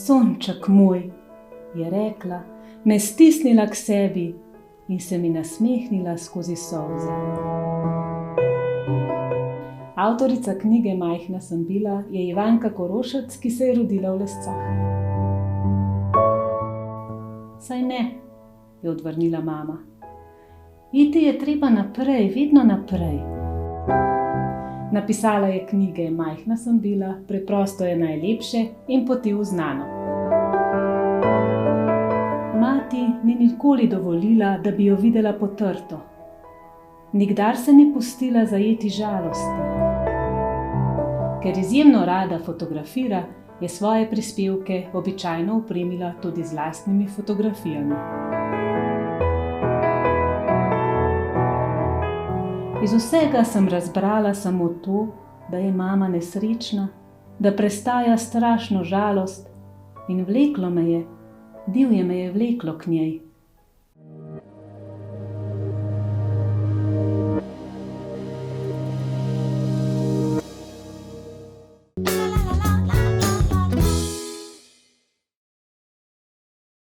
sonček moj, je rekla, me stisnila k sebi in se mi nasmehnila skozi solze. Avtorica knjige Majhna sem bila je Ivanka Korošec, ki se je rodila v Lescah. Saj ne, je odvrnila mama. Iti je treba naprej, vedno naprej. Napisala je knjige Majhna sem bila, Preprosto je najlepše in Poti v znano. Mati ni nikoli dovolila, da bi jo videla potrto. Nikdar se ni pustila zajeti žalosti. Ker izjemno rada fotografira, je svoje prispevke običajno opremila tudi z lastnimi fotografijami. Iz vsega sem razbrala samo to, da je mama nesrečna, da prestaja strašno žalost in vleklo me je, divje me je vleklo k njej.